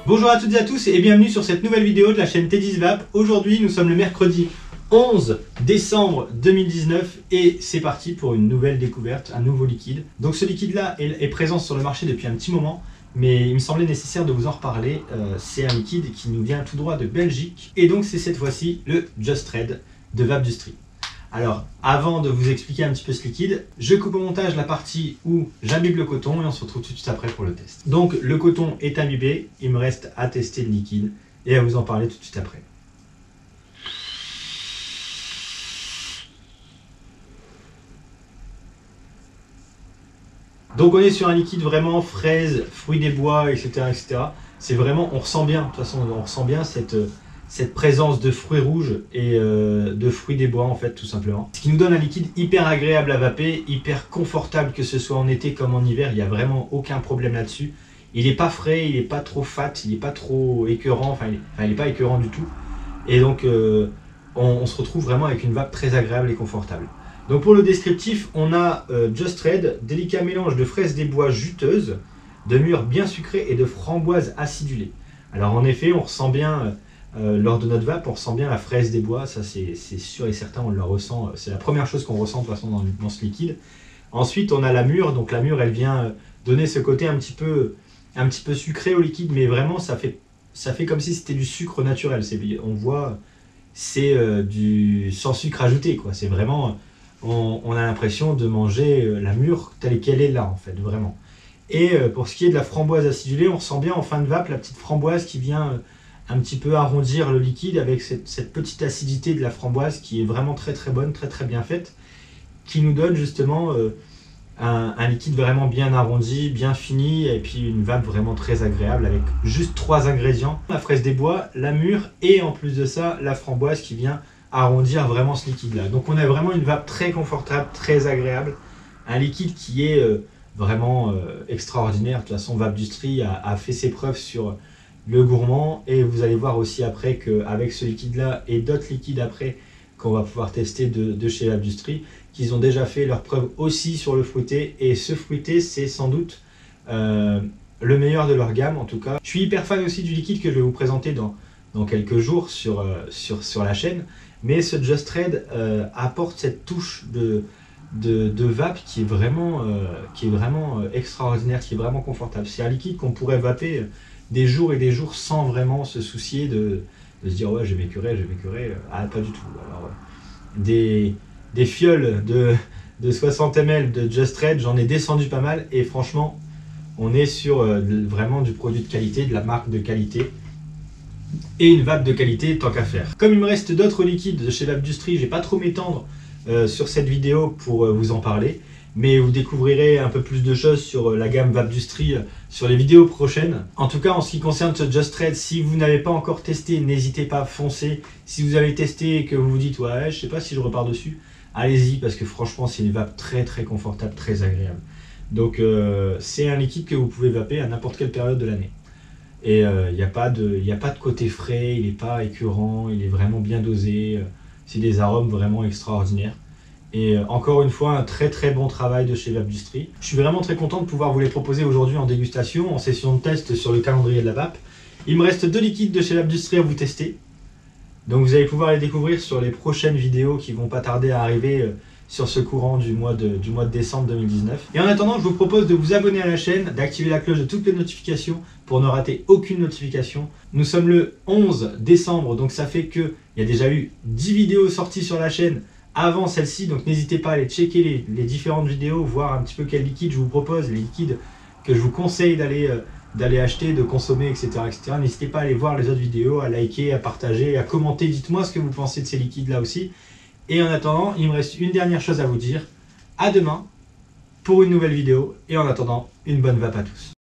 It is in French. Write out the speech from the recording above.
Bonjour à toutes et à tous et bienvenue sur cette nouvelle vidéo de la chaîne T10 Vap. Aujourd'hui nous sommes le mercredi 11 décembre 2019 et c'est parti pour une nouvelle découverte, un nouveau liquide. Donc ce liquide là est présent sur le marché depuis un petit moment, mais il me semblait nécessaire de vous en reparler. C'est un liquide qui nous vient tout droit de Belgique et donc c'est cette fois-ci le Just Red de Vapdustry. Alors, avant de vous expliquer un petit peu ce liquide, je coupe au montage la partie où j'imbibe le coton et on se retrouve tout de suite après pour le test. Donc, le coton est imbibé, il me reste à tester le liquide et à vous en parler tout de suite après. Donc, on est sur un liquide vraiment fraise, fruits des bois, etc. etc. C'est vraiment, on ressent bien, de toute façon, on ressent bien cette présence de fruits rouges et de fruits des bois en fait tout simplement. Ce qui nous donne un liquide hyper agréable à vaper, hyper confortable que ce soit en été comme en hiver, il n'y a vraiment aucun problème là-dessus. Il n'est pas frais, il n'est pas trop fat, il n'est pas trop écœurant, enfin il n'est pas écœurant du tout. Et donc on se retrouve vraiment avec une vape très agréable et confortable. Donc pour le descriptif, on a Just Red, délicat mélange de fraises des bois juteuses, de mûres bien sucrées et de framboises acidulées. Alors en effet, on ressent bien... lors de notre vape, on ressent bien la fraise des bois, ça c'est sûr et certain, on le ressent, c'est la première chose qu'on ressent de toute façon dans ce liquide. Ensuite on a la mûre, donc la mûre elle vient donner ce côté un petit peu sucré au liquide, mais vraiment ça fait comme si c'était du sucre naturel, on voit c'est du sans sucre ajouté, quoi. C'est vraiment, on a l'impression de manger la mûre telle qu'elle est là en fait, vraiment. Et pour ce qui est de la framboise acidulée, on ressent bien en fin de vape la petite framboise qui vient... un petit peu arrondir le liquide avec cette petite acidité de la framboise qui est vraiment très très bonne, très très bien faite, qui nous donne justement un liquide vraiment bien arrondi, bien fini, et puis une vape vraiment très agréable avec juste 3 ingrédients, la fraise des bois, la mûre et en plus de ça la framboise qui vient arrondir vraiment ce liquide là. Donc on a vraiment une vape très confortable, très agréable, un liquide qui est vraiment extraordinaire. De toute façon Vapdustry a fait ses preuves sur le gourmand, et vous allez voir aussi après qu'avec ce liquide là et d'autres liquides après qu'on va pouvoir tester de chez Vapdustry, qu'ils ont déjà fait leurs preuves aussi sur le fruité, et ce fruité c'est sans doute le meilleur de leur gamme en tout cas. Je suis hyper fan aussi du liquide que je vais vous présenter dans quelques jours sur la chaîne, mais ce Just Red apporte cette touche de vape qui est vraiment extraordinaire, qui est vraiment confortable. C'est un liquide qu'on pourrait vaper des jours et des jours sans vraiment se soucier de se dire ouais je vais m'écœurer, ah pas du tout. Alors des fioles de 60 ml de Just Red, j'en ai descendu pas mal et franchement on est sur vraiment du produit de qualité, de la marque de qualité et une vape de qualité tant qu'à faire. Comme il me reste d'autres liquides de chez Vapdustry, je vais pas trop m'étendre sur cette vidéo pour vous en parler, mais vous découvrirez un peu plus de choses sur la gamme Vapdustry sur les vidéos prochaines. En tout cas, en ce qui concerne ce Just Red, si vous n'avez pas encore testé, n'hésitez pas à foncer. Si vous avez testé et que vous vous dites ouais, je sais pas si je repars dessus, allez-y parce que franchement, c'est une vape très très confortable, très agréable. Donc c'est un liquide que vous pouvez vaper à n'importe quelle période de l'année. Et il n'y a pas de côté frais, il n'est pas écœurant, il est vraiment bien dosé. C'est des arômes vraiment extraordinaires. Et encore une fois, un très très bon travail de chez Vapdustry. Je suis vraiment très content de pouvoir vous les proposer aujourd'hui en dégustation, en session de test sur le calendrier de la vape. Il me reste 2 liquides de chez Vapdustry à vous tester. Donc vous allez pouvoir les découvrir sur les prochaines vidéos qui vont pas tarder à arriver sur ce courant du mois de décembre 2019. Et en attendant, je vous propose de vous abonner à la chaîne, d'activer la cloche de toutes les notifications pour ne rater aucune notification. Nous sommes le 11 décembre, donc ça fait qu'il y a déjà eu 10 vidéos sorties sur la chaîne avant celle-ci, donc n'hésitez pas à aller checker les différentes vidéos, voir un petit peu quel liquide je vous propose, les liquides que je vous conseille d'aller acheter, de consommer, etc. etc. N'hésitez pas à aller voir les autres vidéos, à liker, à partager, à commenter, dites-moi ce que vous pensez de ces liquides là aussi. Et en attendant, il me reste une dernière chose à vous dire, à demain pour une nouvelle vidéo, et en attendant, une bonne vape à tous.